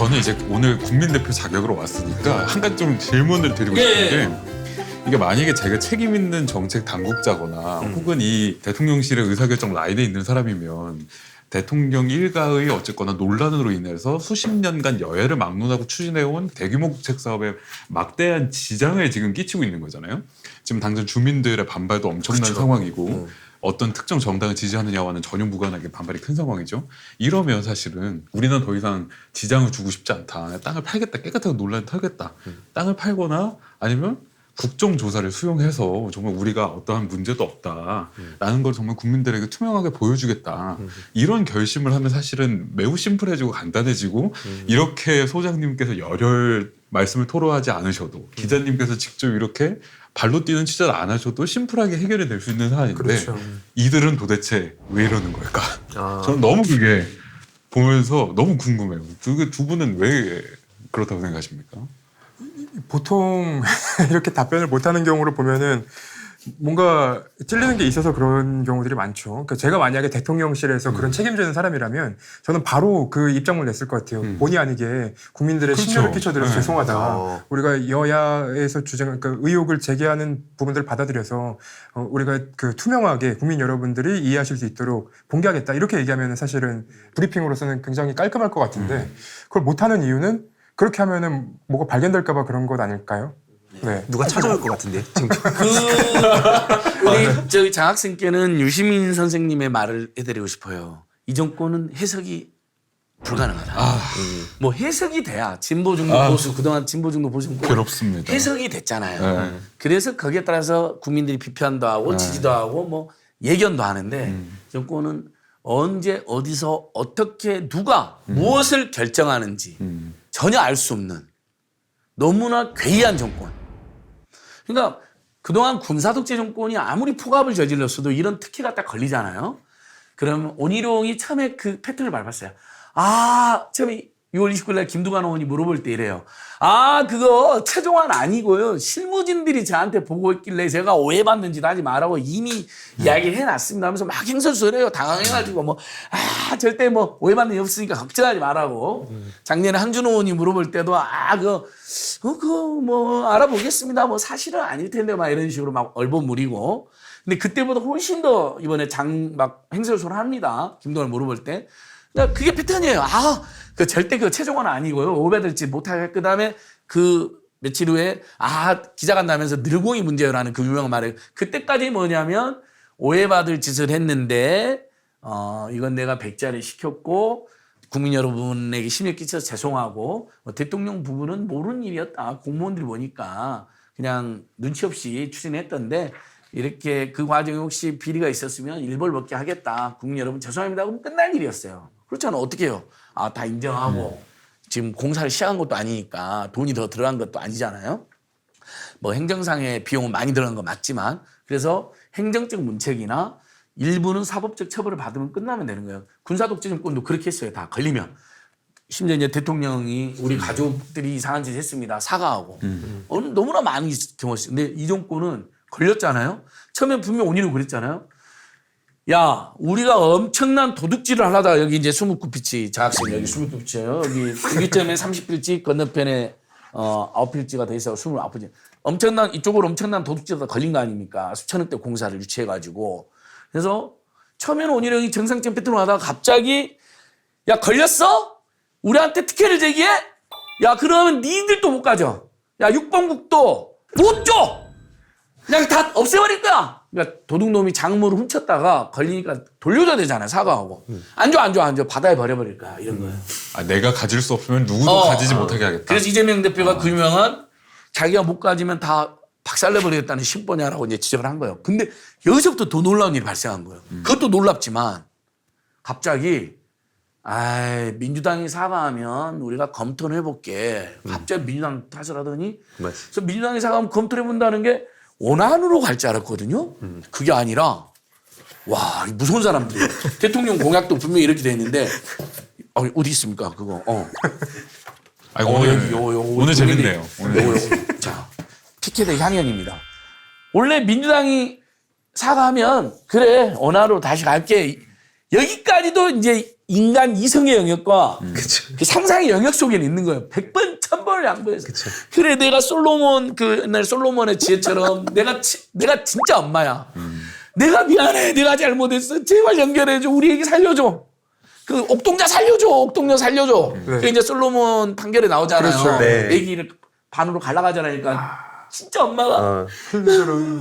저는 이제 오늘 국민대표 자격으로 왔으니까 한 가지 좀 질문을 드리고 싶은데 이게 만약에 제가 책임 있는 정책 당국자거나 혹은 이 대통령실의 의사결정 라인에 있는 사람이면 대통령 일가의 어쨌거나 논란으로 인해서 수십 년간 여야를 막론하고 추진해온 대규모 국책 사업에 막대한 지장을 지금 끼치고 있는 거잖아요. 지금 당장 주민들의 반발도 엄청난 그쵸. 상황이고 어떤 특정 정당을 지지하느냐와는 전혀 무관하게 반발이 큰 상황이죠. 이러면 사실은 우리는 더 이상 지장을 주고 싶지 않다. 땅을 팔겠다. 깨끗하게 논란을 털겠다. 땅을 팔거나 아니면 국정조사를 수용해서 정말 우리가 어떠한 문제도 없다라는 걸 정말 국민들에게 투명하게 보여주겠다. 이런 결심을 하면 사실은 매우 심플해지고 간단해지고 이렇게 소장님께서 열혈 말씀을 토로하지 않으셔도 기자님께서 직접 이렇게 발로 뛰는 취재를 안 하셔도 심플하게 해결이 될 수 있는 사안인데 그렇죠. 이들은 도대체 왜 이러는 걸까? 아. 저는 너무 그게 보면서 너무 궁금해요. 두 분은 왜 그렇다고 생각하십니까? 보통 이렇게 답변을 못하는 경우를 보면은 뭔가 찔리는 게 있어서 그런 경우들이 많죠. 그러니까 제가 만약에 대통령실에서 그런 책임지는 사람이라면 저는 바로 그 입장을 냈을 것 같아요. 본의 아니게 국민들의 그렇죠. 심려를 끼쳐드려서 네. 죄송하다. 우리가 여야에서 그러니까 의혹을 제기하는 부분들을 받아들여서 우리가 그 투명하게 국민 여러분들이 이해하실 수 있도록 공개하겠다. 이렇게 얘기하면 사실은 브리핑으로서는 굉장히 깔끔할 것 같은데 그걸 못하는 이유는 그렇게 하면은 뭐가 발견될까봐 그런 것 아닐까요? 네. 누가 찾아올 것 같은데 지금. 우리 저희 장학생께는 유시민 선생님의 말을 해드리고 싶어요. 이 정권은 해석이 불가능하다. 뭐 해석이 돼야 진보 중도 보수 그동안 진보 중도 보수 정권 괴롭습니다. 해석이 됐잖아요. 네. 그래서 거기에 따라서 국민들이 비판도 하고 지지도 하고 뭐 예견도 하는데 정권은 언제 어디서 어떻게 누가 무엇을 결정하는지 전혀 알 수 없는 너무나 괴이한 정권. 그러니까 그동안 군사독재 정권이 아무리 폭압을 저질렀어도 이런 특혜가 딱 걸리잖아요. 그러면 온희룡이 처음에 그 패턴을 밟았어요. 처음에 6월 29일 날 김두관 의원이 물어볼 때 이래요. 그거 최종안 아니고요. 실무진들이 저한테 보고 있길래 제가 오해받는지도 하지 말라고 이미 이야기해놨습니다 하면서 막 행설수설해요. 당황해가지고 절대 뭐 오해받는 일 없으니까 걱정하지 말라고. 작년에 한준호 의원이 물어볼 때도 그거 뭐 알아보겠습니다. 뭐 사실은 아닐 텐데 막 이런 식으로 막 얼버무리고. 근데 그때보다 훨씬 더 이번에 막 행설수설 합니다. 김두관 물어볼 때. 그러니까 그게 패턴이에요. 그 절대 그 최종은 아니고요. 오해받을지 못하게. 그 다음에 그 며칠 후에 기자간담회에서 늘공이 문제요라는 그 유명한 말이에요. 그때까지 뭐냐면 오해받을 짓을 했는데 이건 내가 백지화를 시켰고 국민 여러분에게 심려 끼쳐서 죄송하고 대통령 부부는 모르는 일이었다. 공무원들이 보니까 그냥 눈치 없이 추진했던데 이렇게 그 과정에 혹시 비리가 있었으면 일벌 먹게 하겠다. 국민 여러분 죄송합니다. 그럼 끝날 일이었어요. 그렇잖아. 어떻게 해요? 다 인정하고 지금 공사를 시작한 것도 아니니까 돈이 더 들어간 것도 아니잖아요. 뭐 행정상의 비용은 많이 들어간 건 맞지만 그래서 행정적 문책이나 일부는 사법적 처벌을 받으면 끝나면 되는 거예요. 군사독재 정권도 그렇게 했어요. 다 걸리면. 심지어 이제 대통령이 우리 가족들이 이상한 짓 했습니다. 사과하고. 너무나 많은 경우가 있어요. 근데 이 정권은 걸렸잖아요. 처음엔 분명 온희룡 그랬잖아요. 야, 우리가 엄청난 도둑질을 하려다가 여기 이제 29피치, 장학생 여기 29피치예요. 여기 일기점에 30필지, 건너편에 9필지가 더 있어 29필지. 이쪽으로 엄청난 도둑질하다 걸린 거 아닙니까? 수천억대 공사를 유치해가지고. 그래서 처음에는 온희룡이 정상적 패턴으로 하다가 갑자기 야, 걸렸어? 우리한테 특혜를 제기해? 야, 그러면 니들도 못 가져. 야, 육범국도 못 줘! 그냥 다 없애버릴 거야. 그러니까 도둑놈이 작물을 훔쳤다가 걸리니까 돌려줘야 되잖아요. 사과하고. 안 줘. 바다에 버려버릴 거야. 이런 거예요. 내가 가질 수 없으면 누구도 가지지 못하게 하겠다. 그래서 이재명 대표가 그 유명한 자기가 못 가지면 다 박살내버리겠다는 심보냐라고 이제 지적을 한 거예요. 근데 여기서부터 더 놀라운 일이 발생한 거예요. 그것도 놀랍지만 갑자기 민주당이 사과하면 우리가 검토를 해볼게. 갑자기 민주당 탓을 하더니 그래서 민주당이 사과하면 검토를 해본다는 게 원안으로 갈 줄 알았거든요. 그게 아니라 와 무서운 사람들이에요. 대통령 공약도 분명히 이렇게 돼 있는데 어디 있습니까 그거? 오늘 재밌네요. 자 피켓의 향연입니다. 원래 민주당이 사과하면 그래 원안으로 다시 갈게. 여기까지도 이제 인간 이성의 영역과 그쵸. 그 상상의 영역 속에는 있는 거예요. 100번, 1000번을 양보해서. 그쵸. 그래, 내가 솔로몬, 그 옛날 솔로몬의 지혜처럼 내가 진짜 엄마야. 내가 미안해. 내가 잘못했어. 제발 연결해줘. 우리 애기 살려줘. 그 옥동자 살려줘. 옥동자 살려줘. 그 이제 솔로몬 판결에 나오잖아요. 그렇죠. 네. 애기를 반으로 갈라가잖아요. 그러니까 진짜 엄마가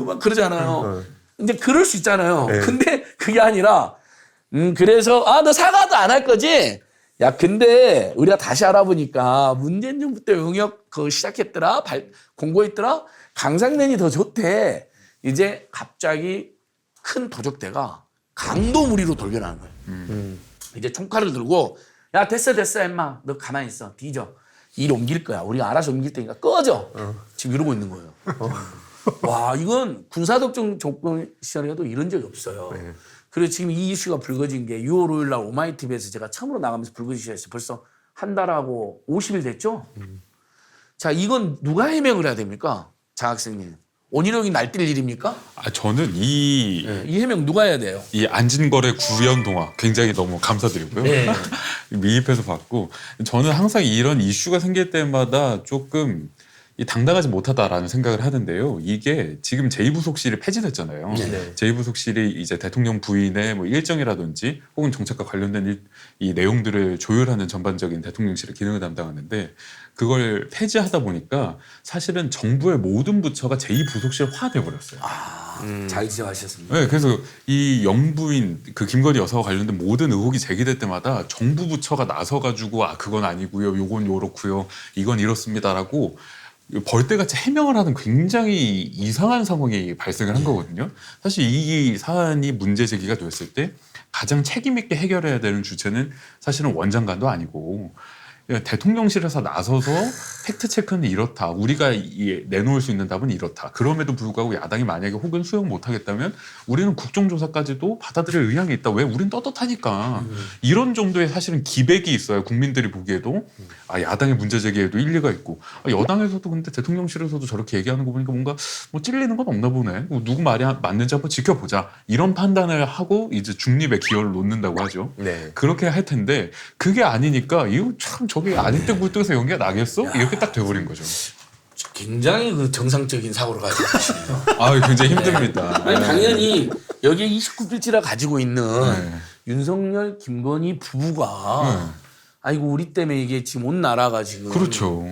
막 그러잖아요. 이제 그럴 수 있잖아요. 네. 근데 그게 아니라 그래서 너 사과도 안 할 거지? 야, 근데 우리가 다시 알아보니까 문재인 정부 때 용역 그거 시작했더라. 공고했더라. 강상면이 더 좋대. 이제 갑자기 큰 도적대가 강도무리로 돌변하는 거예요. 이제 총칼을 들고 야, 됐어 임마. 너 가만히 있어. 뒤져. 일 옮길 거야. 우리가 알아서 옮길 테니까 꺼져. 지금 이러고 있는 거예요. 와, 이건 군사독점 조건 시절에도 이런 적이 없어요. 네. 그리고 지금 이 이슈가 불거진 게 6월 5일 날 오마이TV에서 제가 처음으로 나가면서 불거진 이슈였어요. 벌써 한 달하고 50일 됐죠? 자, 이건 누가 해명을 해야 됩니까? 장학생님. 원희룡이 날뛸 일입니까? 저는 이 이 해명 누가 해야 돼요? 안진걸의 구연동화 굉장히 너무 감사드리고요. 네. 미입해서 봤고 저는 항상 이런 이슈가 생길 때마다 조금 당당하지 못하다라는 생각을 하는데요. 이게 지금 제2부속실이 폐지됐잖아요. 네. 제2부속실이 이제 대통령 부인의 뭐 일정이라든지 혹은 정책과 관련된 이 내용들을 조율하는 전반적인 대통령실의 기능을 담당하는데 그걸 폐지하다 보니까 사실은 정부의 모든 부처가 제2부속실화 돼버렸어요. 잘 지적하셨습니다. 네, 그래서 이 영부인 그 김건희 여사와 관련된 모든 의혹이 제기될 때마다 정부 부처가 나서가지고 그건 아니고요, 요건 요렇고요, 이건 이렇습니다라고 벌떼같이 해명을 하는 굉장히 이상한 상황이 발생을 한 거거든요. 사실 이 사안이 문제 제기가 됐을 때 가장 책임 있게 해결해야 되는 주체는 사실은 원장관도 아니고 대통령실에서 나서서 팩트 체크는 이렇다. 우리가 내놓을 수 있는 답은 이렇다. 그럼에도 불구하고 야당이 만약에 혹은 수용 못하겠다면 우리는 국정조사까지도 받아들일 의향이 있다. 왜? 우린 떳떳하니까. 이런 정도의 사실은 기백이 있어요. 국민들이 보기에도. 야당의 문제 제기에도 일리가 있고. 여당에서도 근데 대통령실에서도 저렇게 얘기하는 거 보니까 뭔가 뭐 찔리는 건 없나 보네. 누구 말이 맞는지 한번 지켜보자. 이런 판단을 하고 이제 중립의 기여를 놓는다고 하죠. 네. 그렇게 할 텐데 그게 아니니까 이거 참 저게 아닐 때 굴뚝에서 연기가 나겠어? 이렇게 딱 돼버린 거죠. 굉장히 그 정상적인 사고를 가지고 계시네요. 굉장히 힘듭니다. 아니, 당연히 여기에 29필지라 가지고 있는 네. 윤석열, 김건희 부부가 아이고 우리 때문에 이게 지금 온 나라가 지금 그렇죠.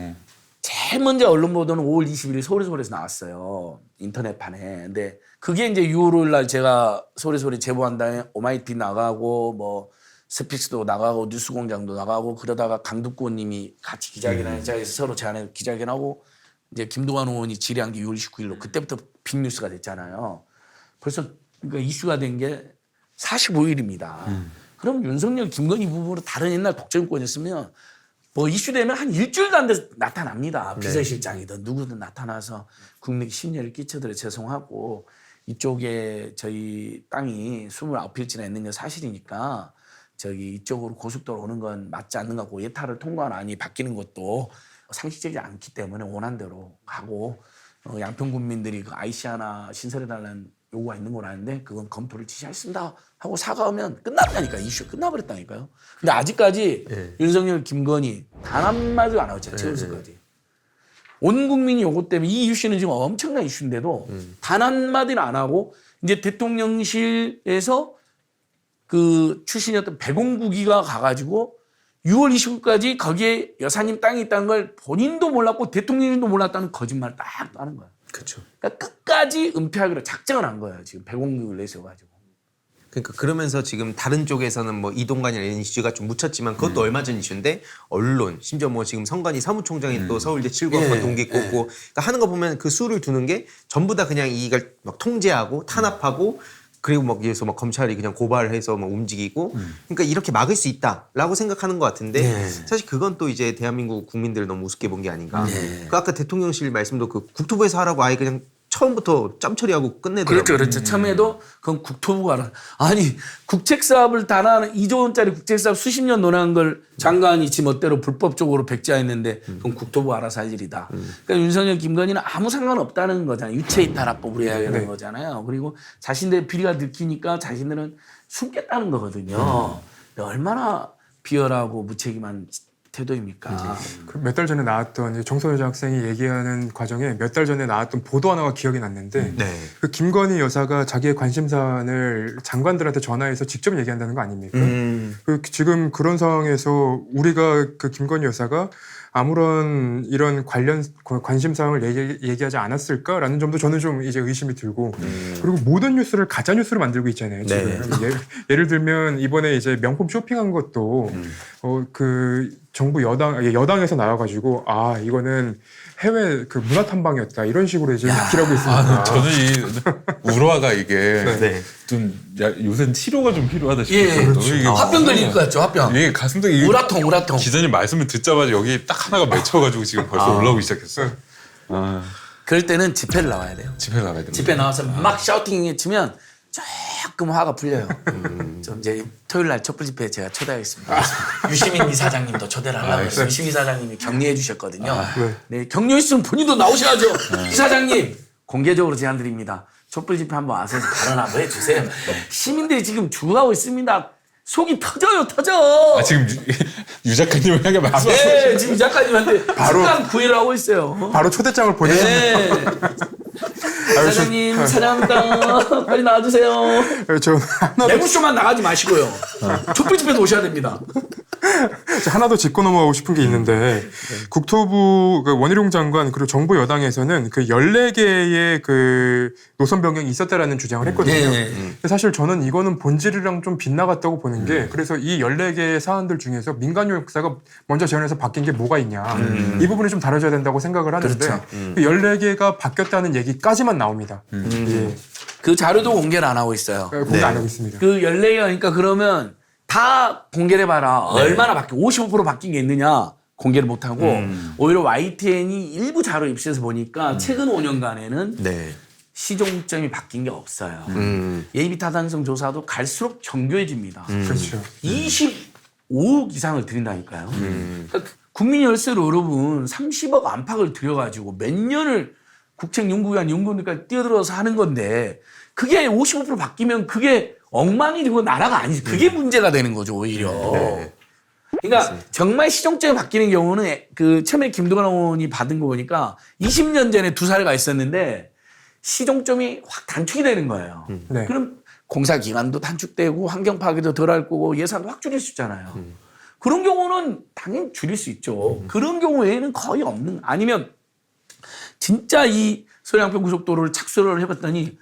제일 먼저 언론 보도는 5월 21일 서울에서 나왔어요. 인터넷판에. 근데 그게 이제 6월 5일 날 제가 소리 제보한 다음에 오마이티 나가고 뭐 스픽스도 나가고 뉴스공장도 나가고 그러다가 강두권님이 같이 기자회견하는 자리에서 서로 제안해 기자회견하고 이제 김동완 의원이 질의한 게 6월 29일로 그때부터 빅뉴스가 됐잖아요. 벌써 그러니까 이슈가 된 게 45일입니다. 그럼 윤석열, 김건희 부부로 다른 옛날 독점권이었으면 뭐 이슈되면 한 일주일도 안 돼서 나타납니다. 비서실장이든 누구든 나타나서 국민 심려를 끼쳐드려 죄송하고 이쪽에 저희 땅이 29필지나 있는 게 사실이니까 저기 이쪽으로 고속도로 오는 건 맞지 않는 것 같고 예타를 통과한 안이 바뀌는 것도 상식적이지 않기 때문에 원한대로 가고 양평 군민들이 그 IC 하나 신설해달라는 요구가 있는 건 아는데 그건 검토를 지시하겠습니다 하고 사과하면 끝났다니까. 이슈 끝나버렸다니까요. 근데 아직까지 윤석열, 김건희 단 한마디도 안 하고 있잖아요. 최은수까지. 온 국민이 요거 때문에 이 이슈는 지금 엄청난 이슈인데도 단 한마디를 안 하고 이제 대통령실에서 그 출신이었던 백운국이가 가가지고 6월 29일까지 거기에 여사님 땅이 있다는 걸 본인도 몰랐고 대통령님도 몰랐다는 거짓말을 딱 하는 거예요. 그렇죠. 그러니까 끝까지 은폐하기로 작정을 한 거예요. 지금 백운국을 내세워가지고. 그러니까 그러면서 지금 다른 쪽에서는 뭐 이동관이나 이런 이슈가 좀 묻혔지만 그것도 얼마 전 이슈인데 언론 심지어 뭐 지금 성관이 사무총장이 또 서울대 7구학번 동기 꽂고 그러니까 하는 거 보면 그 수를 두는 게 전부 다 그냥 이걸 막 통제하고 탄압하고 그리고 막 여기서 막 검찰이 그냥 고발해서 막 움직이고 그러니까 이렇게 막을 수 있다라고 생각하는 것 같은데 사실 그건 또 이제 대한민국 국민들을 너무 우습게 본 게 아닌가. 그 아까 대통령실 말씀도 그 국토부에서 하라고 아예 그냥 처음부터 짬 처리하고 끝내더라고요. 그렇죠. 처음에도 그건 국토부가 알아. 아니 국책사업을 단한 2조 원짜리 국책사업 수십 년 논한 걸 장관이 지 멋대로 불법적으로 백지화했는데 그건 국토부가 알아서 할 일이다. 그러니까 윤석열, 김건희는 아무 상관없다는 거잖아요. 유체이탈합법으로 해야 되는 거잖아요. 그리고 자신들의 비리가 들키니까 자신들은 숨겠다는 거거든요. 얼마나 비열하고 무책임한 태도입니까? 그 몇 달 전에 나왔던 정서 여자 학생이 얘기하는 과정에 몇 달 전에 나왔던 보도 하나가 기억이 났는데 네. 그 김건희 여사가 자기의 관심사안을 장관들한테 전화해서 직접 얘기한다는 거 아닙니까? 그 지금 그런 상황에서 우리가 그 김건희 여사가 아무런 이런 관심사항을 얘기하지 않았을까라는 점도 저는 좀 이제 의심이 들고 그리고 모든 뉴스를 가짜 뉴스로 만들고 있잖아요. 지금 예를 들면 이번에 이제 명품 쇼핑한 것도 그 정부 여당에서 나와가지고 아 이거는 해외 그 문화 탐방이었다 이런 식으로 이제 기라고 있습니다. 저는 이 우라가 이게 네. 좀 요새 치료가 좀 필요하다 싶어요. 그렇죠. 화병 걸릴 것 같죠, 화병. 이게 가슴도 우라통. 기자님 말씀을 듣자마자 여기 딱 하나가 맺혀가지고 지금 벌써 올라오기 시작했어요. 아, 그럴 때는 집회를 나와야 돼요. 집회 나가야 됩니다. 집회 나와서 막 샤우팅 치면 조금 화가 풀려요. 좀 이제 토요일 날 촛불 집회에 제가 초대하겠습니다. 유시민 이사장님도 초대를 하려고 해서 유시민 이사장님이 격려해 주셨거든요. 네, 격려했으면 본인도 나오셔야죠. 이사장님 공개적으로 제안 드립니다. 촛불 집회 한번 와서 발언 한번 해주세요. 시민들이 지금 죽어가고 있습니다. 속이 터져요, 터져. 아, 지금 유 작가님을 향해 말씀하세요. 네, 지금 유 작가님한테 순간 구애를 하고 있어요. 바로 초대장을 보내셨네요. 네. 사장님 사랑합니다. 빨리 나와주세요. 저 매부쇼만 나가지 마시고요. 촛불 집회도 오셔야 됩니다. 하나 더 짚고 넘어가고 싶은 게 있는데 국토부 그 원희룡 장관 그리고 정부 여당에서는 그 14개의 그 노선 변경이 있었다라는 주장을 했거든요. 근데 사실 저는 이거는 본질이랑 좀 빗나갔다고 보는 게 그래서 이 14개의 사안들 중에서 민간요역사가 먼저 제안해서 바뀐 게 뭐가 있냐 이 부분이 좀 다뤄져야 된다고 생각을 하는데 그렇죠. 그 14개가 바뀌었다는 얘기까지만 나옵니다. 예. 그 자료도 공개를 안 하고 있어요. 공개 안 하고 있습니다. 그 14개가 그러니까 그러면 다 공개를 해봐라. 얼마나 바뀌 55% 바뀐 게 있느냐 공개를 못하고 오히려 YTN이 일부 자료 입수해서 보니까 최근 5년간에는 네. 시종점이 바뀐 게 없어요. 예비 타당성 조사도 갈수록 정교해집니다. 그렇죠. 25억 이상을 들인다니까요. 그러니까 국민 열세로 여러분 30억 안팎을 들여가지고 몇 년을 국책연구기관 연구원들까지 뛰어들어서 하는 건데 그게 55% 바뀌면 그게 엉망이 되고 나라가 아니지. 그게 문제가 되는 거죠 오히려. 그러니까 정말 시종점이 바뀌는 경우는 그 처음에 김동관 의원이 받은 거 보니까 20년 전에 두 사례가 있었는데 시종점이 확 단축이 되는 거예요. 네. 그럼 공사 기간도 단축되고 환경 파괴도 덜할 거고 예산도 확 줄일 수 있잖아요. 그런 경우는 당연히 줄일 수 있죠. 그런 경우에는 거의 없는 아니면 진짜 이 서해안편 고속도로를 착수를 해봤더니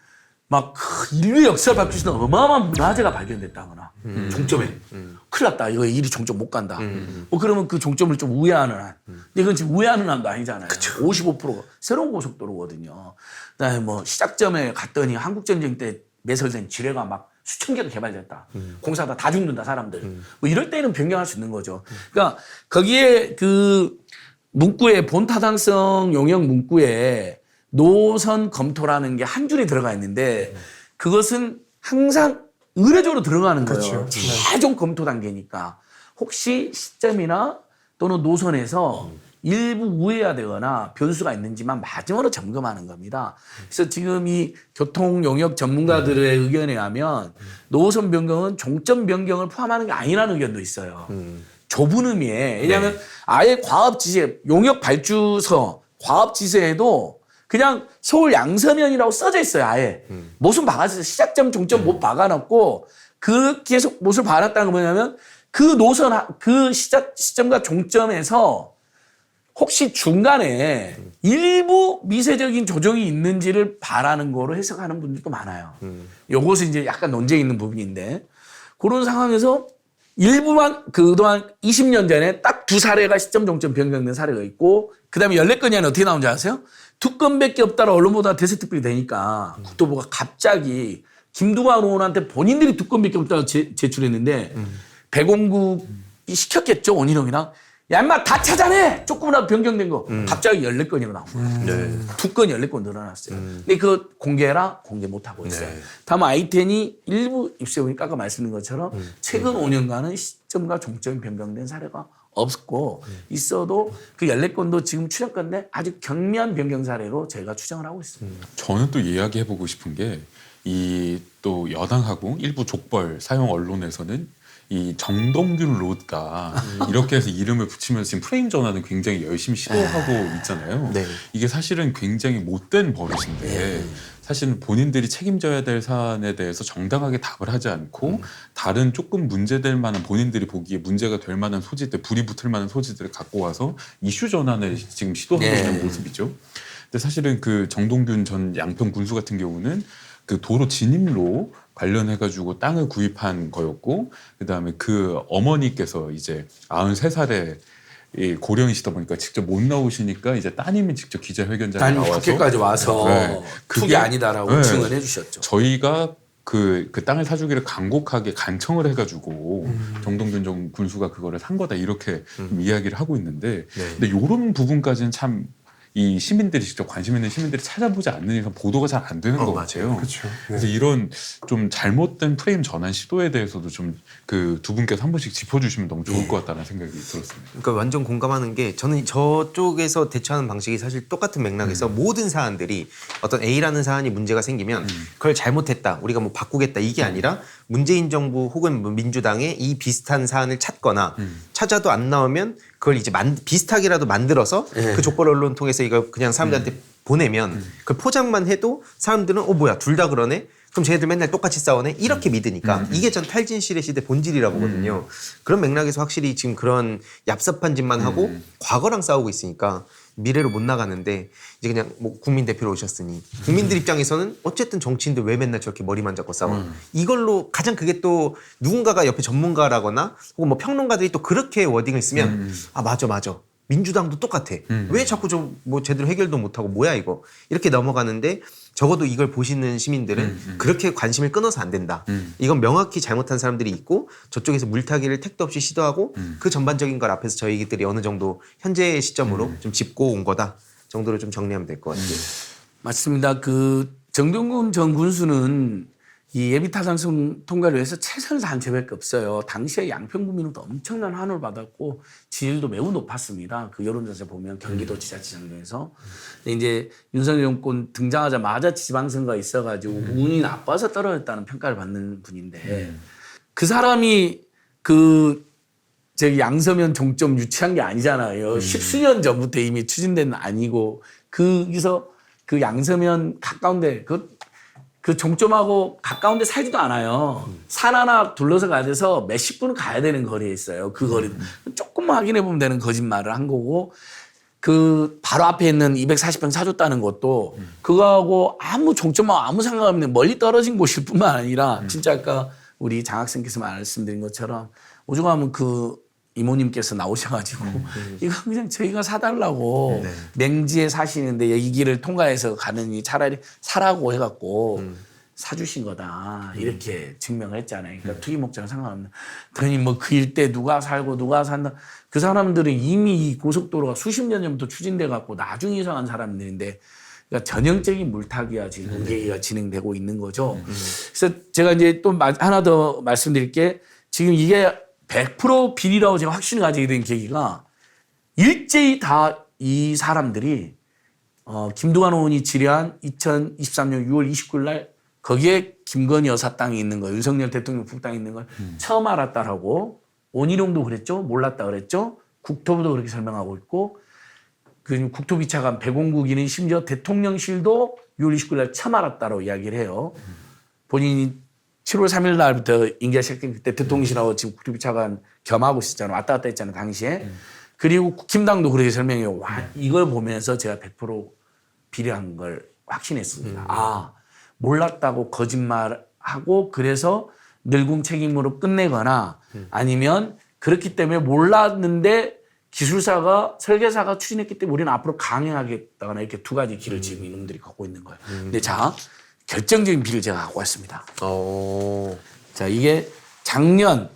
막 인류의 역사를 바꿀 수 있는 어마어마한 문화재가 발견됐다거나 종점에 큰일 났다 이거 일이 종점 못 간다 그러면 그 종점을 좀 우회하는 한 근데 이건 지금 우회하는 한도 아니잖아요. 55%가 새로운 고속도로거든요. 그다음에 뭐 시작점에 갔더니 한국전쟁 때 매설된 지뢰가 막 수천 개가 개발됐다. 공사하다 다 죽는다 사람들. 뭐 이럴 때는 변경할 수 있는 거죠. 그러니까 거기에 그 문구에 본타당성 용역 문구에 노선 검토라는 게 한 줄이 들어가 있는데 그것은 항상 의례적으로 들어가는 거예요. 그렇죠. 최종 검토 단계니까 혹시 시점이나 또는 노선에서 일부 우회해야 되거나 변수가 있는지만 마지막으로 점검하는 겁니다. 그래서 지금 이 교통 용역 전문가들의 의견에 의하면 노선 변경은 종점 변경을 포함하는 게 아니라는 의견도 있어요. 좁은 의미에. 왜냐하면 아예 과업지세, 용역 발주서, 과업지세에도 그냥 서울 양서면이라고 써져 있어요, 아예. 못은 박아서 시작점, 종점 못 박아놨고, 그 계속 못을 박아놨다는 건 뭐냐면, 그 노선, 그 시점과 종점에서 혹시 중간에 일부 미세적인 조정이 있는지를 바라는 거로 해석하는 분들도 많아요. 요것은 이제 약간 논쟁이 있는 부분인데, 그런 상황에서 일부만 그동안 20년 전에 딱 두 사례가 시점 종점 변경된 사례가 있고 그다음에 14건이 아니라 어떻게 나온지 아세요? 2건밖에 없다라 언론보다 대세특별이 되니까 국토부가 갑자기 김두관 의원한테 본인들이 2건밖에 없다고 제출했는데 배공국이 시켰겠죠 원희룡이랑 야 인마 다 찾아내 조금이라도 변경된 거 갑자기 14건이나 나온 거예요. 2건 14건 늘어났어요. 근데 그거 공개해라 공개 못하고 있어요. 다만 아이텐이 일부 입수해보니까 아까 말씀드린 것처럼 최근 5년간은 시점과 종점이 변경된 사례가 없고 있어도 그 14건도 지금 추정 건데 아주 경미한 변경 사례로 저희가 추정을 하고 있습니다. 저는 또 이야기해보고 싶은 게 이 또 여당하고 일부 족벌 사용 언론에서는 이 정동균 로드다 이렇게 해서 이름을 붙이면서 지금 프레임 전환을 굉장히 열심히 시도하고 있잖아요. 네. 이게 사실은 굉장히 못된 버릇인데 사실은 본인들이 책임져야 될 사안에 대해서 정당하게 답을 하지 않고 다른 조금 문제될 만한 본인들이 보기에 문제가 될 만한 소지들, 불이 붙을 만한 소지들을 갖고 와서 이슈 전환을 지금 시도하고 있는 모습이죠. 근데 사실은 그 정동균 전 양평 군수 같은 경우는 그 도로 진입로 관련해가지고 땅을 구입한 거였고, 그 다음에 그 어머니께서 이제 93살에 고령이시다 보니까 직접 못 나오시니까 이제 따님이 직접 기자회견장에 단 나와서 국회까지 와서 네. 툭이 그게- 아니다라고 네. 증언해 주셨죠. 저희가 그 땅을 사주기를 간곡하게 간청을 해가지고 정동균 전 군수가 그거를 산 거다 이렇게 좀 이야기를 하고 있는데, 근데 이런 부분까지는 참 이 시민들이 직접 관심 있는 시민들이 찾아보지 않는 이상 보도가 잘 안 되는 것 같아요. 그렇죠. 그래서 이런 좀 잘못된 프레임 전환 시도에 대해서도 좀 그 두 분께서 한 번씩 짚어주시면 너무 좋을 것 같다는 생각이 들었습니다. 그러니까 완전 공감하는 게 저는 저쪽에서 대처하는 방식이 사실 똑같은 맥락에서 모든 사안들이 어떤 A라는 사안이 문제가 생기면 그걸 잘못했다 우리가 뭐 바꾸겠다 이게 아니라 문재인 정부 혹은 뭐 민주당의 이 비슷한 사안을 찾거나 찾아도 안 나오면 그걸 이제 비슷하게라도 만들어서 그 족벌 언론 통해서 이걸 그냥 사람들한테 보내면 그걸 포장만 해도 사람들은 뭐야 둘 다 그러네 그럼 쟤네들 맨날 똑같이 싸우네 이렇게 믿으니까 이게 전 탈진실의 시대 본질이라고 보거든요. 그런 맥락에서 확실히 지금 그런 얍삽한 짓만 하고 과거랑 싸우고 있으니까 미래로 못 나가는데 이제 그냥 뭐 국민 대표로 오셨으니 국민들 입장에서는 어쨌든 정치인들 왜 맨날 저렇게 머리만 잡고 싸워 이걸로 가장 그게 또 누군가가 옆에 전문가라거나 혹은 뭐 평론가들이 또 그렇게 워딩을 쓰면 아 맞아 민주당도 똑같아 왜 자꾸 좀 뭐 제대로 해결도 못하고 뭐야 이거 이렇게 넘어가는데 적어도 이걸 보시는 시민들은 그렇게 관심을 끊어서 안 된다. 이건 명확히 잘못한 사람들이 있고 저쪽에서 물타기를 택도 없이 시도하고 그 전반적인 걸 앞에서 저희들이 어느 정도 현재 시점으로 좀 짚고 온 거다 정도로 좀 정리하면 될 것 같아요. 맞습니다. 그 정동균 전 군수는 이 예비 타당성 통과를 위해서 최선을 다한 죄밖에 없어요. 당시에 양평 구민으로부터 엄청난 환호를 받았고 지지율도 매우 높았습니다. 그 여론조사 보면 경기도 지자체장 중에서. 근데 이제 윤석열 정권 등장하자마자 지방선거가 있어가지고 운이 나빠서 떨어졌다는 평가를 받는 분인데 그 사람이 그 저기 양서면 종점 유치한 게 아니잖아요. 십수년 전부터 이미 추진된 아니고 거기서 그 양서면 가까운데 그 종점하고 가까운 데 살지도 않아요. 산 하나 둘러서 가야 돼서 몇십 분은 가야 되는 거리에 있어요. 그 거리는. 조금만 확인해 보면 되는 거짓말을 한 거고 그 바로 앞에 있는 240평 사줬다는 것도 그거하고 아무 종점하고 아무 상관없는 멀리 떨어진 곳일 뿐만 아니라 진짜 아까 우리 장 학생께서 말씀드린 것처럼 오죽하면 그 이모님께서 나오셔가지고 이거 그냥 저희가 사달라고 맹지에 사시는데 이 길을 통과해서 가느니 차라리 사라고 해갖고 사주신 거다 이렇게 증명을 했잖아요. 그러니까 투기 목적은 상관없는. 그러니 뭐 그 일대 누가 살고 누가 산다. 그 사람들은 이미 이 고속도로가 수십 년 전부터 추진돼 갖고 나중에 이상한 사람들인데 그러니까 전형적인 물타기와 지금 공개가 진행되고 있는 거죠. 그래서 제가 이제 또 하나 더 말씀드릴 게 지금 이게 100% 비리라고 제가 확신을 가지게 된 계기가 일제히 다 이 사람들이 김두관 의원이 질의한 2023년 6월 29일 날 거기에 김건희 여사 땅이 있는 거, 윤석열 대통령 북땅이 있는 걸 처음 알았다라고 원희룡도 그랬죠, 몰랐다 그랬죠, 국토부도 그렇게 설명하고 있고 그 국토비차관 배공국이는 심지어 대통령실도 6월 29일 날 처음 알았다라고 이야기를 해요. 본인이 7월 3일 날부터 임기가 시작된 그때 대통령실하고 지금 국토비차관 겸하고 있었잖아요. 왔다 갔다 했잖아요, 당시에. 그리고 김당도 그렇게 설명해요. 와, 이걸 보면서 제가 100% 비리한 걸 확신했습니다. 아, 몰랐다고 거짓말하고 그래서 늙음 책임으로 끝내거나 아니면 그렇기 때문에 몰랐는데 기술사가 설계사가 추진했기 때문에 우리는 앞으로 강행하겠다거나 이렇게 두 가지 길을 지금 이놈들이 갖고 있는 거예요. 근데 자, 결정적인 비를 제가 갖고 왔습니다. 자, 이게 작년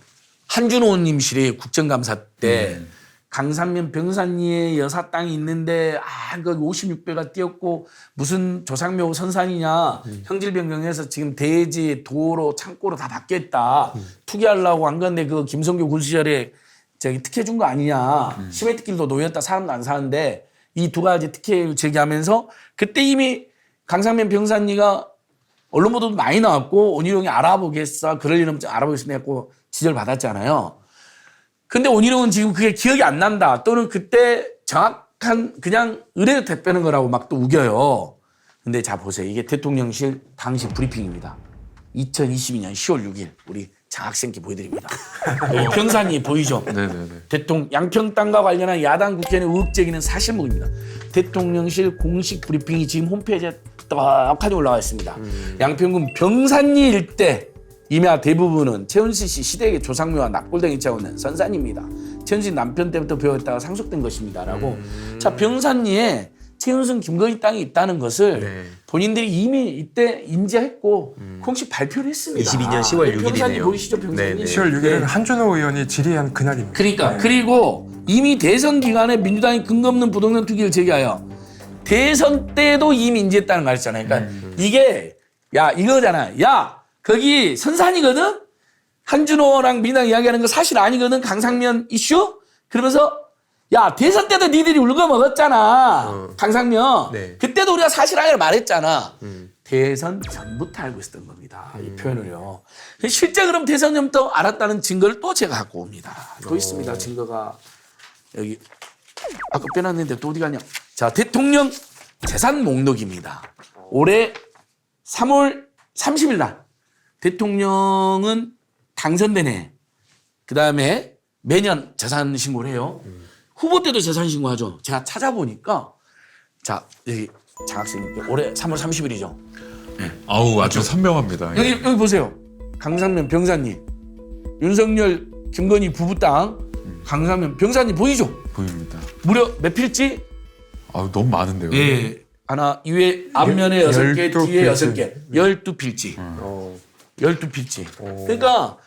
한준호 의원님실의 국정감사 때 강산면 병산리에 여사 땅이 있는데 그 56배가 뛰었고 무슨 조상묘 선산이냐 형질 변경해서 지금 대지 도로 창고로 다 바뀌었다. 투기하려고 한 건데 그 김성교 군수 시절에 저기 특혜 준 거 아니냐. 시멘트길도 놓였다. 사람도 안 사는데 이 두 가지 특혜를 제기하면서 그때 이미 강산면 병산리가 언론 보도도 많이 나왔고 원희룡이 알아보겠어. 그럴 일 없지 알아보겠어 했고 지적을 받았잖아요. 근데 원희룡은 지금 그게 기억이 안 난다. 또는 그때 정확한 그냥 의뢰로 대표는 거라고 막 또 우겨요. 근데 자 보세요. 이게 대통령실 당시 브리핑입니다. 2022년 10월 6일 우리 장학생께 보여드립니다. 여기 평산이 보이죠? 네네네. 양평 땅과 관련한 야당 국회의원의 의혹 제기는 사실무근입니다. 대통령실 공식 브리핑이 지금 홈페이지에 떡하니 올라와 있습니다. 양평군 병산리 일대 임야 대부분은 최은실 씨 시대의 조상묘와 낙골당이 짜오는 선산입니다. 최은실 남편 때부터 배웠다가 상속된 것입니다라고. 자 병산리에 최은순 김건희 땅이 있다는 것을 네. 본인들이 이미 이때 인지했고 공식 발표를 했습니다. 22년 10월 6일이네요. 병산리 보이시죠? 병산리. 네, 네. 10월 6일은 한준호 의원이 질의한 그날입니다. 그러니까 그리고 이미 대선 기간에 민주당이 근거 없는 부동산 투기를 제기하여 대선 때도 이미 인지했다는 거 했잖아요. 그러니까 이게 야 이거잖아. 야 거기 선산이거든. 한준호랑 민주당 이야기하는 거 사실 아니거든. 강상면 이슈. 그러면서 야 대선 때도 니들이 울고 먹었잖아. 강상면. 네. 그때도 우리가 사실 아니라 말했잖아. 대선 전부터 알고 있었던 겁니다. 이 표현을요. 실제 그럼 대선 전부터 알았다는 증거를 또 제가 갖고 옵니다. 또 있습니다. 증거가 여기 아까 빼놨는데 또 어디 갔냐. 자 대통령 재산 목록입니다. 올해 3월 30일 날 대통령은 당선된 해. 그다음에 매년 재산 신고를 해요. 후보 때도 재산 신고하죠. 제가 찾아보니까 자 여기 장학생님 올해 3월 30일이죠. 아우 아주 선명합니다. 여기 보세요. 강상면 병사님, 윤석열 김건희 부부 땅 강상면 병사님 보이죠? 보입니다. 무려 몇 필지? 아우 너무 많은데요. 예. 하나 이외 앞면에 6개, 12 뒤에 필지. 6개. 12필지. 12필지. 그러니까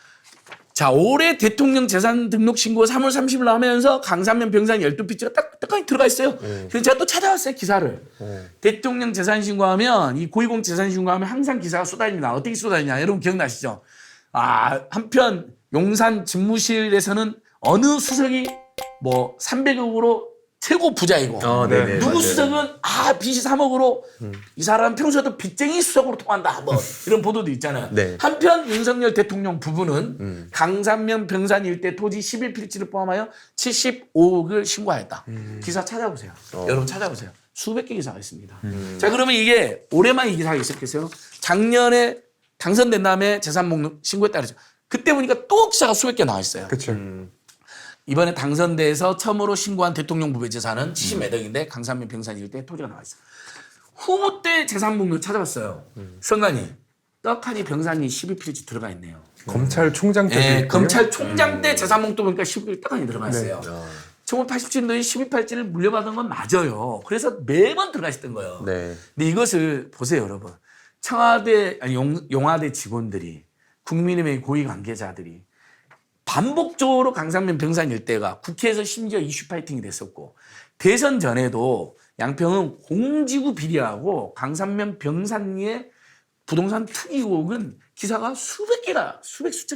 자 올해 대통령 재산 등록 신고 3월 30일 하면서 강산면 병산 12필지가 딱딱하게 들어가 있어요. 그래서 제가 또 찾아왔어요 기사를. 대통령 재산 신고하면 이 고위공 재산 신고하면 항상 기사가 쏟아집니다. 어떻게 쏟아지냐 여러분 기억나시죠? 아 한편 용산 집무실에서는 어느 수석이 뭐 300억으로 최고 부자이고 네네, 누구 맞아요. 수석은 빚이 3억으로 이 사람 평소에도 빚쟁이 수석으로 통한다 뭐 이런 보도도 있잖아요. 네. 한편 윤석열 대통령 부부는 강산면 병산 일대 토지 11필지를 포함하여 75억을 신고하였다. 기사 찾아보세요. 여러분 찾아보세요. 수백 개 기사가 있습니다. 자 그러면 이게 올해만 이 기사가 있었겠어요? 작년에 당선된 다음에 재산 목록 신고했다 그러죠. 그때 보니까 또 기사가 수백 개 나와 있어요. 그렇죠. 이번에 당선돼서 처음으로 신고한 대통령 부부의 재산은 70몇 억인데 강산면 병산 일대 토지가 나와 있어요. 후보 때 재산 목록 찾아봤어요. 선관위 떡하니 병산이 12필지 들어가 있네요. 검찰총장 때도 예, 있고요. 검찰총장 때 재산 목록 보니까 12필지 떡하니 들어가 있어요. 1987년도에 12팔찌를 물려받은 건 맞아요. 그래서 매번 들어가 있었던 거예요. 네. 근데 이것을 보세요, 여러분. 청와대, 아니, 용화대 직원들이, 국민의힘의 고위 관계자들이 반복적으로 강산면 병산 일대가 국회에서 심지어 이슈 파이팅이 됐었고 대선 전에도 양평은 공지구 비리하고 강산면 병산리의 부동산 투기 의혹은 기사가 수천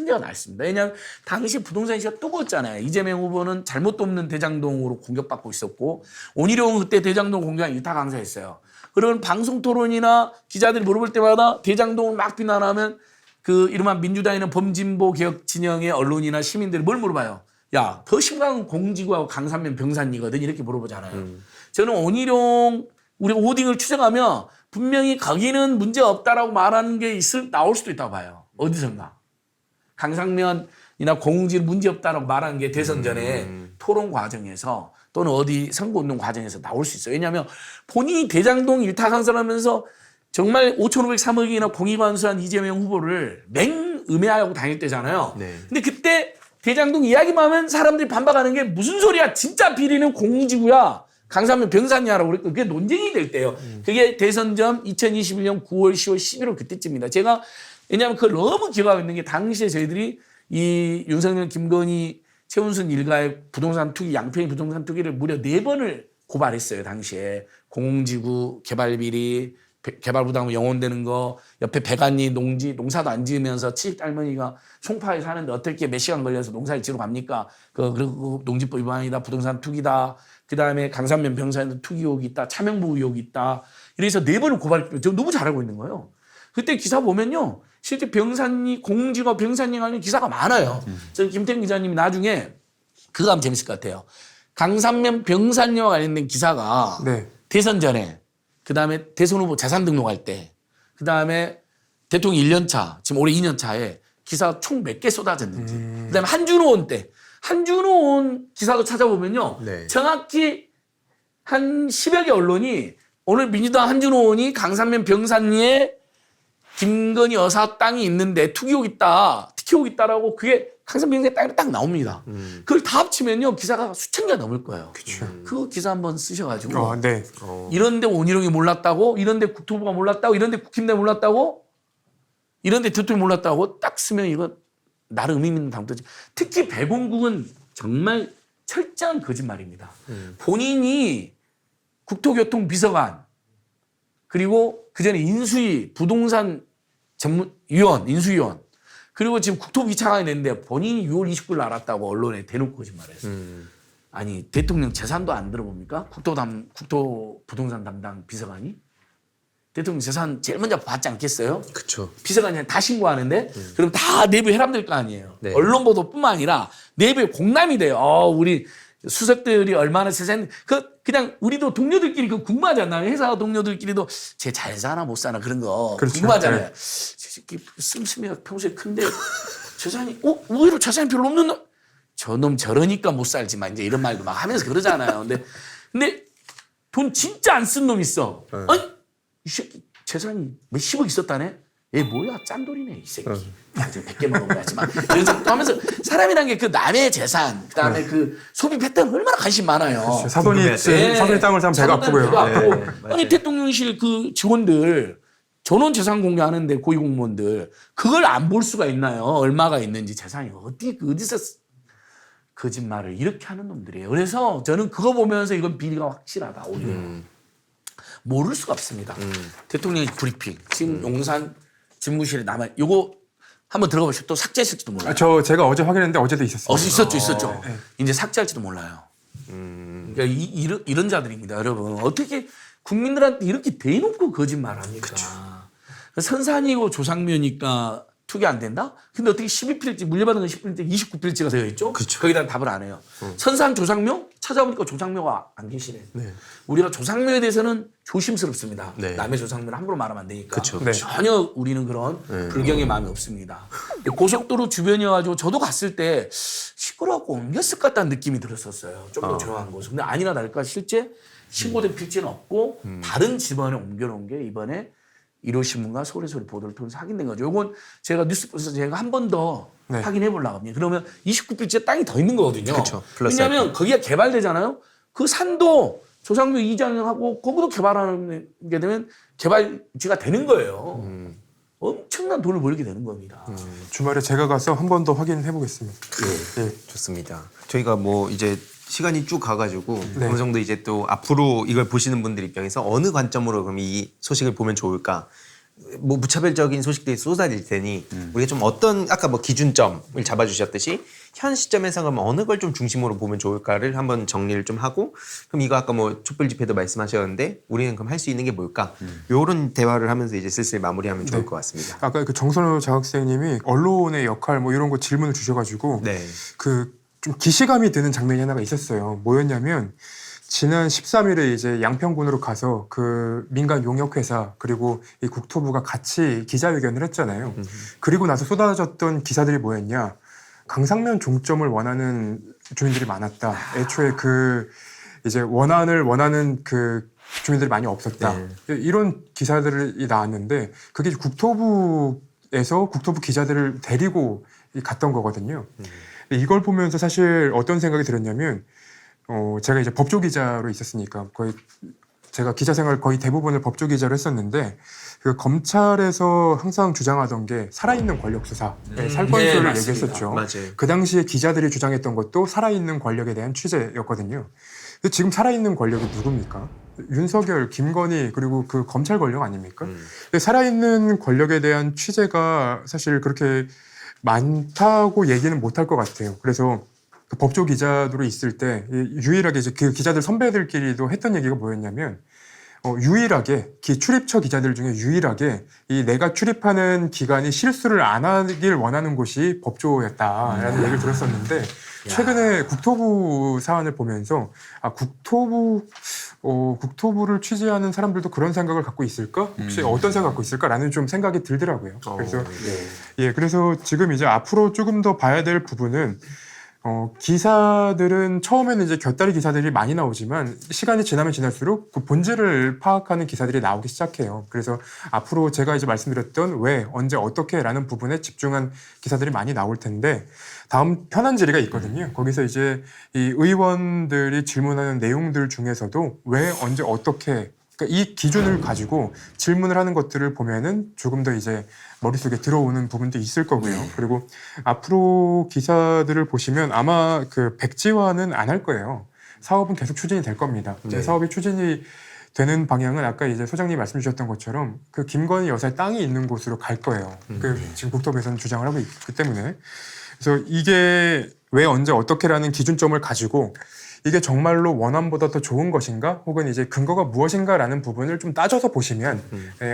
개가 나 있습니다. 왜냐하면 당시 부동산 이슈가 뜨거웠잖아요. 이재명 후보는 잘못도 없는 대장동으로 공격받고 있었고 원희룡은 그때 대장동 공격한 일타 강사였어요. 그러면 방송 토론이나 기자들이 물어볼 때마다 대장동을 막 비난하면 그 이른바 민주당이나 범진보 개혁 진영의 언론이나 시민들이 뭘 물어봐요? 야, 더 심각한 건 공지구하고 강산면 병산이거든 이렇게 물어보잖아요. 저는 원희룡 우리 오딩을 추정하면 분명히 거기는 문제 없다라고 말하는 게 나올 수도 있다고 봐요. 어디선가. 강상면이나 공지는 문제 없다라고 말하는 게 대선 전에 토론 과정에서 또는 어디 선거운동 과정에서 나올 수 있어요. 왜냐하면 본인이 대장동 일타 강사하면서 정말 5,503억이나 공익완수한 이재명 후보를 맹음해하고 다닐 때잖아요. 네. 근데 그때 대장동 이야기만 하면 사람들이 반박하는 게 무슨 소리야. 진짜 비리는 공지구야. 강산면 병산이야라고 그랬고 그게 논쟁이 될 때예요. 그게 대선 전 2021년 9월, 10월, 11월 그때쯤입니다. 제가 왜냐하면 그걸 너무 기억하고 있는 게 당시에 저희들이 이 윤석열, 김건희, 최은순 일가의 부동산 투기, 양평의 부동산 투기를 무려 4번을 고발했어요. 당시에 공공지구, 개발비리, 개발부담 영원되는 거, 옆에 배관리 농지, 농사도 안 지으면서 친딸머니가 송파에 사는데 어떻게 몇 시간 걸려서 농사를 지러 갑니까? 그리고 농지법 위반이다, 부동산 투기다. 그 다음에 강산면 병산에도 투기 의혹이 있다, 차명부 의혹이 있다. 이래서 4번을 고발했어요. 저 너무 잘 알고 있는 거예요. 그때 기사 보면요. 실제 병산리 공직업 병산리 관련 기사가 많아요. 저는 김태균 기자님이 나중에 그거 하면 재밌을 것 같아요. 강산면 병산리와 관련된 기사가 네. 대선 전에 그다음에 대선 후보 재산 등록할 때 그다음에 대통령 1년차 지금 올해 2년차에 기사가 총 몇 개 쏟아졌는지 그다음에 한준호 의원 때 한준호 의원 기사도 찾아보면요. 네. 정확히 한 10여 개 언론이 오늘 민주당 한준호 의원이 강산면 병산리에 김건희 여사 땅이 있는데 투기혹 있다, 특혜혹 있다라고 그게 강산면 병산리 땅이 딱 나옵니다. 그걸 다 합치면요 기사가 수천 개 넘을 거예요. 그 기사 한번 쓰셔가지고 네. 이런데 원희룡이 몰랐다고, 이런데 국토부가 몰랐다고, 이런데 국힘대 몰랐다고, 이런데 대통령이 몰랐다고 딱 쓰면 이거 나름 의미 있는 당도지. 특히 백원국은 정말 철저한 거짓말입니다. 본인이 국토교통비서관 그리고 그전에 인수위 부동산 전문위원 인수위원 그리고 지금 국토부 차관이 됐는데 본인이 6월 29일 알았다고 언론에 대놓고 거짓말했어요. 아니 대통령 재산도 안 들어봅니까? 국토부동산 담당 비서관이 대통령 재산 제일 먼저 받지 않겠어요? 그렇죠. 비서관이 다 신고하는데 그럼 다 내부 혈압될 거 아니에요. 네. 언론 보도뿐만 아니라 내부에 공람이 돼요. 우리 수석들이 얼마나 세상 그냥 우리도 동료들끼리 그 궁금하잖아요. 회사 동료들끼리도 쟤 잘 사나 못 사나 그런 거 그렇죠. 궁금하잖아요. 네. 저 새끼 씀씀이가 평소에 큰데 재산이 의외로 재산이 별로 없는 놈. 저놈 저러니까 못 살지만 이제 이런 말도 막 하면서 그러잖아요. 근데 돈 진짜 안 쓴 놈 있어. 아니 이 새끼 재산이 몇십억 있었다네. 얘 뭐야 짠돌이네 이 새끼. 나중에 100개 먹어봐야지만 이런 생각도 하면서 사람이란 게 그 남의 재산 그다음에 그 소비 패턴 얼마나 관심 많아요. 사돈이 땅을 사면 배가 아프고요. 배가 아프고. 네, 맞아요. 아니 대통령실 그 직원들 전원 재산 공개하는데 고위공무원들 그걸 안 볼 수가 있나요? 얼마가 있는지 재산이 어디서 거짓말을 이렇게 하는 놈들이에요. 그래서 저는 그거 보면서 이건 비리가 확실하다 오히려 모를 수가 없습니다. 대통령의 브리핑 지금 용산 집무실에 남아 요거 한번 들어가 보시죠. 또 삭제했을지도 몰라요. 제가 어제 확인했는데 어제도 있었어요. 있었죠. 이제 삭제할지도 몰라요. 그러니까 이런 자들입니다, 여러분. 어떻게 국민들한테 이렇게 대놓고 거짓말합니까? 선산이고 조상묘니까 투기 안 된다? 근데 어떻게 12필지 물려받은 건 10필지 29필지가 되어 있죠? 거기다 답을 안 해요. 선산 조상묘? 찾아보니까 조상묘가 안 계시네. 우리가 조상묘에 대해서는 조심스럽습니다. 네. 남의 조상묘를 함부로 말하면 안 되니까. 그쵸. 네. 전혀 우리는 그런 불경의 마음이 없습니다. 고속도로 주변이어가지고 저도 갔을 때 시끄러워갖고 옮겼을 것 같다는 느낌이 들었었어요. 좀 더 조용한 곳. 근데 아니나 다를까 실제 신고된 필지는 없고 다른 집안에 옮겨놓은 게 이번에 1호 신문과 서울의 보도를 통해서 확인된 거죠. 이건 제가 뉴스에서 제가 한 번 더 네. 확인해 보려고 합니다. 그러면 29필지에 땅이 더 있는 거거든요. 그쵸. 플러스 왜냐하면 거기가 개발되잖아요. 그 산도 조상묘 이장하고 거기도 개발하는 게 되면 개발지가 되는 거예요. 엄청난 돈을 벌게 되는 겁니다. 주말에 제가 가서 한 번 더 확인해 보겠습니다. 네. 좋습니다. 저희가 뭐 이제 시간이 쭉 가가지고 네. 어느 정도 이제 또 앞으로 이걸 보시는 분들 입장에서 어느 관점으로 그럼 이 소식을 보면 좋을까? 뭐 무차별적인 소식들이 쏟아질 테니 우리가 좀 어떤 아까 뭐 기준점을 잡아주셨듯이 현 시점에서 그럼 어느 걸 좀 중심으로 보면 좋을까를 한번 정리를 좀 하고 그럼 이거 아까 뭐 촛불 집회도 말씀하셨는데 우리는 그럼 할 수 있는 게 뭘까? 요런 대화를 하면서 이제 슬슬 마무리하면 좋을 것 같습니다. 아까 그 정선우 장학생님이 언론의 역할 뭐 이런 거 질문을 주셔가지고 네. 그 좀 기시감이 드는 장면이 하나가 있었어요. 뭐였냐면 지난 13일에 이제 양평군으로 가서 그 민간 용역회사 그리고 이 국토부가 같이 기자회견을 했잖아요. 그리고 나서 쏟아졌던 기사들이 뭐였냐? 강상면 종점을 원하는 주민들이 많았다. 애초에 그 이제 원하는 그 주민들이 많이 없었다. 이런 기사들이 나왔는데 그게 국토부에서 국토부 기자들을 데리고 갔던 거거든요. 이걸 보면서 사실 어떤 생각이 들었냐면 제가 이제 법조 기자로 있었으니까 거의 제가 기자 생활 거의 대부분을 법조 기자로 했었는데 그 검찰에서 항상 주장하던 게 살아있는 권력 수사, 살권수를 맞습니다. 얘기했었죠. 맞아요. 그 당시에 기자들이 주장했던 것도 살아있는 권력에 대한 취재였거든요. 근데 지금 살아있는 권력이 누굽니까? 윤석열, 김건희 그리고 그 검찰 권력 아닙니까? 근데 살아있는 권력에 대한 취재가 사실 그렇게 많다고 얘기는 못할 것 같아요. 그래서 그 법조 기자로 있을 때 유일하게 이제 그 기자들 선배들끼리도 했던 얘기가 뭐였냐면 유일하게 출입처 기자들 중에 유일하게 이 내가 출입하는 기관이 실수를 안 하길 원하는 곳이 법조였다라는 얘기를 들었었는데 최근에 국토부 사안을 보면서 국토부를 취재하는 사람들도 그런 생각을 갖고 있을까? 혹시 어떤 생각 갖고 있을까라는 좀 생각이 들더라고요. 그래서 그래서 지금 이제 앞으로 조금 더 봐야 될 부분은 기사들은 처음에는 이제 곁다리 기사들이 많이 나오지만 시간이 지나면 지날수록 그 본질을 파악하는 기사들이 나오기 시작해요. 그래서 앞으로 제가 이제 말씀드렸던 왜, 언제, 어떻게라는 부분에 집중한 기사들이 많이 나올 텐데 다음 편한지리가 있거든요. 거기서 이제 이 의원들이 질문하는 내용들 중에서도 왜, 언제, 어떻게 그러니까 이 기준을 가지고 질문을 하는 것들을 보면은 조금 더 이제 머릿속에 들어오는 부분도 있을 거고요. 그리고 앞으로 기사들을 보시면 아마 그 백지화는 안 할 거예요. 사업은 계속 추진이 될 겁니다. 이제 사업이 추진이 되는 방향은 아까 이제 소장님이 말씀 주셨던 것처럼 그 김건희 여사의 땅이 있는 곳으로 갈 거예요. 그 지금 국토부에서는 주장을 하고 있기 때문에. 그래서 이게 왜 언제 어떻게라는 기준점을 가지고 이게 정말로 원안보다 더 좋은 것인가 혹은 이제 근거가 무엇인가라는 부분을 좀 따져서 보시면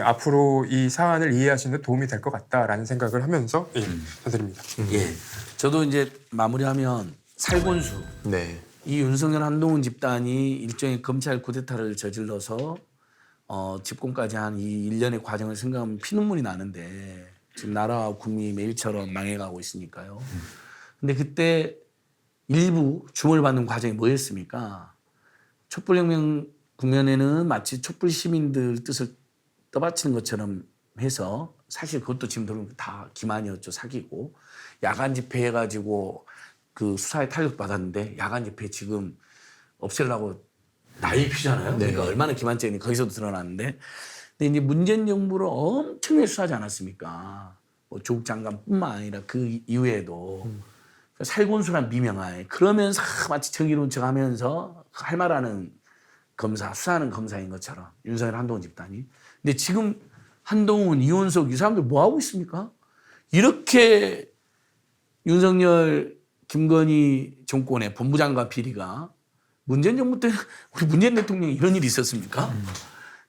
앞으로 이 사안을 이해하시는 데 도움이 될 것 같다라는 생각을 하면서 드립니다. 예. 저도 이제 마무리하면 살곤수. 네. 이 윤석열 한동훈 집단이 일종의 검찰 쿠데타를 저질러서 집권까지 한 이 일련의 과정을 생각하면 피눈물이 나는데 지금 나라와 국민이 매일처럼 망해가고 있으니까요. 근데 그때 일부 주목을 받는 과정이 뭐였습니까? 촛불혁명 국면에는 마치 촛불 시민들 뜻을 떠받치는 것처럼 해서 사실 그것도 지금 들으면 다 기만이었죠. 사기고. 야간 집회 해가지고 그 수사에 탄력받았는데 야간 집회 지금 없애려고 난리 피잖아요. 그러니까 얼마나 기만적인지 거기서도 드러났는데. 근데 이제 문재인 정부를 엄청나게 수사하지 않았습니까? 뭐 조국 장관뿐만 아니라 그 이후에도. 살곤수란 미명하에 그러면서 마치 정의로운 척하면서 할 말하는 검사, 수사하는 검사인 것처럼 윤석열 한동훈 집단이. 근데 지금 한동훈, 이원석 이 사람들 뭐 하고 있습니까? 이렇게 윤석열, 김건희 정권의 본부장관 비리가 문재인 정부 때 우리 문재인 대통령이 이런 일이 있었습니까?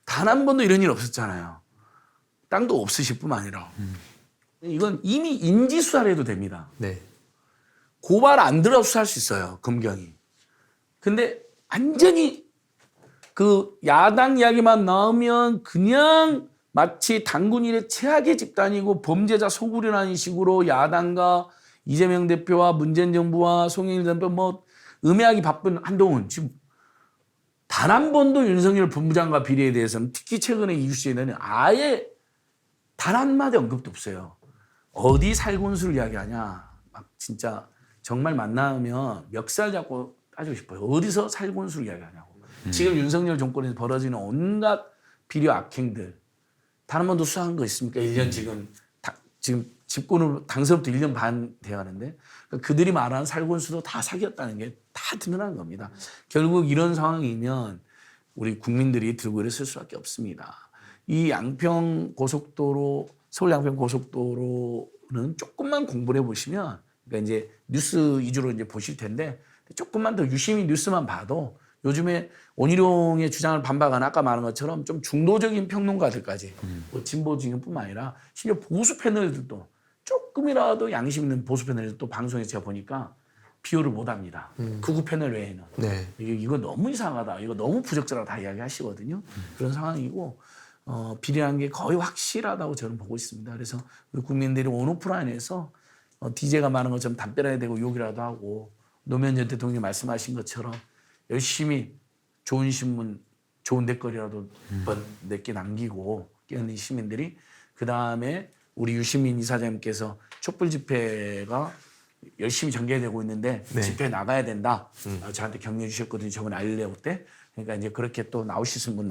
단 한 번도 이런 일 없었잖아요. 땅도 없으실 뿐만 아니라. 이건 이미 인지수사를 해도 됩니다. 네. 고발 안 들어 수사할 수 있어요. 검경이. 근데 완전히 그 야당 이야기만 나오면 그냥 마치 당군 일의 최악의 집단이고 범죄자 소굴이라는 식으로 야당과 이재명 대표와 문재인 정부와 송영길 대표 뭐 음해하기 바쁜 한동훈 지금 단 한 번도 윤석열 본부장과 비리에 대해서는 특히 최근에 이슈에는 아예 단 한마디 언급도 없어요. 어디 살곤수를 이야기하냐. 막 진짜 정말 만나면 멱살 잡고 따지고 싶어요. 어디서 살곤수를 이야기하냐고. 지금 윤석열 정권에서 벌어지는 온갖 비리 악행들 단 한 번도 수사한 거 있습니까? 1년 지금 집권으로 당선부터 1년 반 돼가는데 그러니까 그들이 말하는 살곤수도 다 사기였다는 게 다 드러난 겁니다. 결국 이런 상황이면 우리 국민들이 들고 일을 쓸 수밖에 없습니다. 이 양평 고속도로 서울 양평 고속도로는 조금만 공부를 해보시면 그러니까 이제 뉴스 위주로 이제 보실 텐데 조금만 더 유심히 뉴스만 봐도 요즘에 원희룡의 주장을 반박한 아까 말한 것처럼 좀 중도적인 평론가들까지 뭐 진보 진영뿐만 아니라 심지어 보수 패널들도 조금이라도 양심 있는 보수 패널들도 방송에서 제가 보니까 비호를 못합니다. 극우 패널 외에는. 네. 이거 너무 이상하다. 이거 너무 부적절하다 다 이야기하시거든요. 그런 상황이고 비리라는 게 거의 확실하다고 저는 보고 있습니다. 그래서 우리 국민들이 온오프라인에서 DJ가 말한 것처럼 담배라야 되고 욕이라도 하고 노무현 전 대통령이 말씀하신 것처럼 열심히 좋은 신문, 좋은 댓글이라도 몇 개 남기고 깨어있는 시민들이 그다음에 우리 유시민 이사장님께서 촛불 집회가 열심히 전개되고 있는데 집회 나가야 된다. 저한테 격려해 주셨거든요. 저번에 알레오 때. 그러니까 이제 그렇게 또 나오시는 분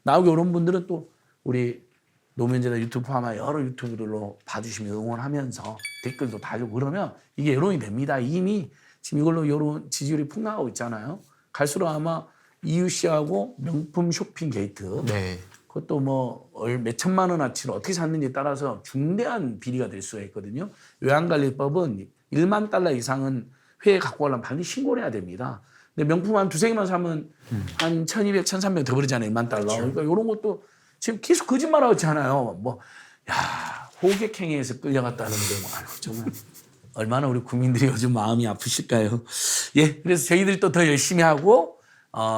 나오게 오는 분들은 또 우리 노무현재단 유튜브 포함한 여러 유튜브들로 봐주시면 응원하면서 댓글도 달고 그러면 이게 여론이 됩니다. 이미 지금 이걸로 여론 지지율이 폭락하고 있잖아요. 갈수록 아마 이유 씨하고 명품 쇼핑 게이트 네. 그것도 뭐 몇 천만 원어치를 어떻게 샀는지에 따라서 중대한 비리가 될 수가 있거든요. 외환관리법은 $1만 이상은 회에 갖고 가려면 반드시 신고를 해야 됩니다. 근데 명품 한 두세 개만 사면 한 1,200, 1,300 더 버리잖아요. 10,000 달러. 그러니까 이런 것도 지금 계속 거짓말하고 있잖아요. 뭐, 야, 호객행위에서 끌려갔다는데 뭐, 아유, 정말 얼마나 우리 국민들이 요즘 마음이 아프실까요? 예, 그래서 저희들이 또 더 열심히 하고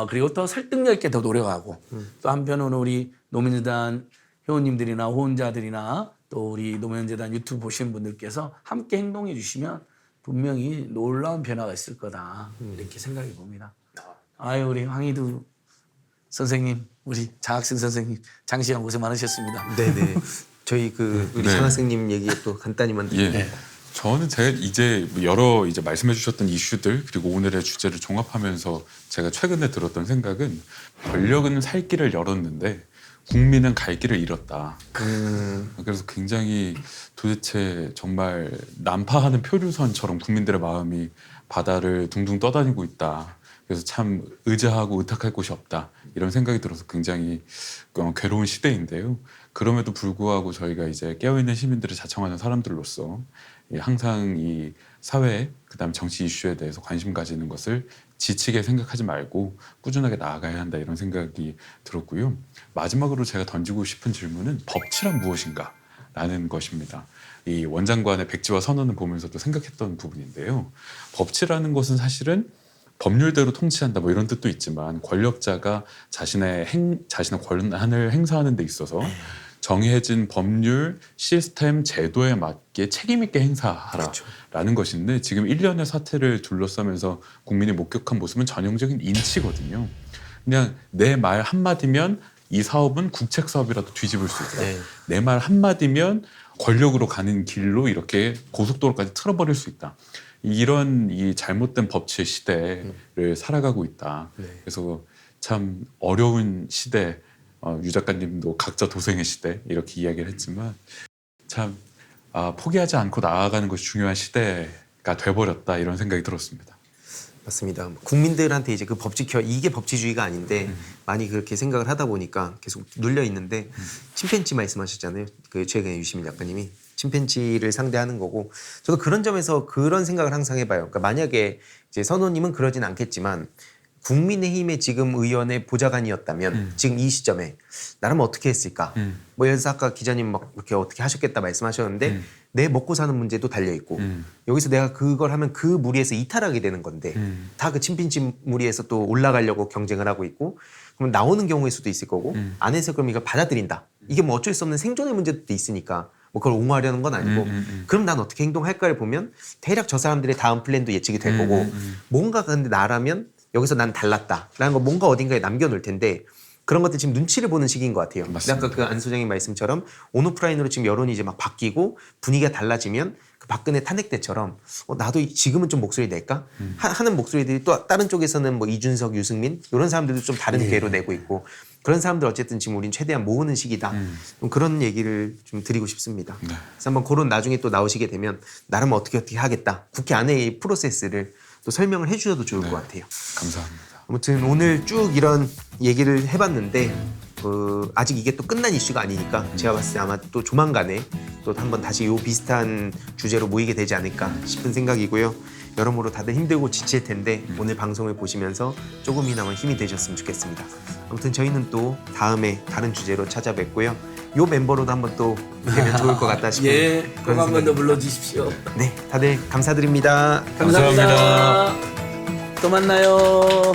그리고 또 설득력 있게 더 노력하고 또 한편으로는 우리 노무현재단 회원님들이나 후원자들이나 또 우리 노무현재단 유튜브 보시는 분들께서 함께 행동해 주시면 분명히 놀라운 변화가 있을 거다 이렇게 생각해 봅니다. 아유 우리 황희두 선생님, 우리 장학생 선생님 장시간 고생 많으셨습니다. 네네. 저희 우리 네. 장학생님 얘기 또 간단히만 예. 듣고. 저는 제가 이제 여러 이제 말씀해 주셨던 이슈들 그리고 오늘의 주제를 종합하면서 제가 최근에 들었던 생각은 권력은 살 길을 열었는데 국민은 갈 길을 잃었다. 그래서 굉장히 도대체 정말 난파하는 표류선처럼 국민들의 마음이 바다를 둥둥 떠다니고 있다. 그래서 참 의지하고 의탁할 곳이 없다. 이런 생각이 들어서 굉장히 괴로운 시대인데요. 그럼에도 불구하고 저희가 이제 깨어있는 시민들을 자청하는 사람들로서 항상 이 사회 그다음 정치 이슈에 대해서 관심 가지는 것을 지치게 생각하지 말고 꾸준하게 나아가야 한다 이런 생각이 들었고요. 마지막으로 제가 던지고 싶은 질문은 법치란 무엇인가? 라는 것입니다. 이 원장관의 백지화 선언을 보면서도 생각했던 부분인데요. 법치라는 것은 사실은 법률대로 통치한다 뭐 이런 뜻도 있지만 권력자가 자신의 권한을 행사하는 데 있어서 정해진 법률, 시스템, 제도에 맞게 책임 있게 행사하라라는 것인데 지금 일련의 사태를 둘러싸면서 국민이 목격한 모습은 전형적인 인치거든요. 그냥 내 말 한마디면 이 사업은 국책 사업이라도 뒤집을 수 있다. 네. 내 말 한마디면 권력으로 가는 길로 이렇게 고속도로까지 틀어버릴 수 있다. 이런 이 잘못된 법치의 시대를 살아가고 있다. 네. 그래서 참 어려운 시대, 유 작가님도 각자 도생의 시대 이렇게 이야기를 했지만 참 포기하지 않고 나아가는 것이 중요한 시대가 돼버렸다 이런 생각이 들었습니다. 맞습니다. 국민들한테 이제 그 이게 법치주의가 아닌데 많이 그렇게 생각을 하다 보니까 계속 눌려 있는데 침팬지 말씀하셨잖아요. 그 최근에 유시민 작가님이 침팬지를 상대하는 거고 저도 그런 점에서 그런 생각을 항상 해봐요. 그러니까 만약에 이제 선호님은 그러진 않겠지만 국민의힘의 지금 의원의 보좌관이었다면 지금 이 시점에 나라면 어떻게 했을까? 뭐 예를 들어서 아까 기자님 막 이렇게 어떻게 하셨겠다 말씀하셨는데 내 먹고 사는 문제도 달려 있고 여기서 내가 그걸 하면 그 무리에서 이탈하게 되는 건데 다 그 침팬지 무리에서 또 올라가려고 경쟁을 하고 있고 그러면 나오는 경우일 수도 있을 거고 안에서 그럼 이걸 받아들인다. 이게 뭐 어쩔 수 없는 생존의 문제도 있으니까 뭐 그걸 옹호하려는 건 아니고 그럼 난 어떻게 행동할까를 보면 대략 저 사람들의 다음 플랜도 예측이 될 거고 뭔가 근데 나라면 여기서 난 달랐다라는 거 뭔가 어딘가에 남겨놓을 텐데 그런 것들 지금 눈치를 보는 시기인 것 같아요. 근데 아까 그 안 소장님 말씀처럼 온오프라인으로 지금 여론이 이제 막 바뀌고 분위기가 달라지면 그 박근혜 탄핵 때처럼 나도 지금은 좀 목소리 낼까 하는 목소리들이 또 다른 쪽에서는 뭐 이준석, 유승민 이런 사람들도 좀 다른 궤로 내고 있고 그런 사람들 어쨌든 지금 우린 최대한 모으는 시기다. 좀 그런 얘기를 좀 드리고 싶습니다. 네. 그래서 한번 그런 나중에 또 나오시게 되면 나름 어떻게 하겠다. 국회 안의 프로세스를 또 설명을 해주셔도 좋을 것 같아요. 감사합니다. 아무튼 오늘 쭉 이런 얘기를 해봤는데 아직 이게 또 끝난 이슈가 아니니까 제가 봤을 때 아마 또 조만간에 또 한번 다시 요 비슷한 주제로 모이게 되지 않을까 싶은 생각이고요. 여러모로 다들 힘들고 지칠 텐데 오늘 방송을 보시면서 조금이나마 힘이 되셨으면 좋겠습니다. 아무튼 저희는 또 다음에 다른 주제로 찾아뵙고요. 요 멤버로도 한번 또 되면 좋을 것 같다 싶은 예, 꼭 그런 한 번 더 생각입니다. 불러주십시오. 네, 다들 감사드립니다. 감사합니다. 또 만나요.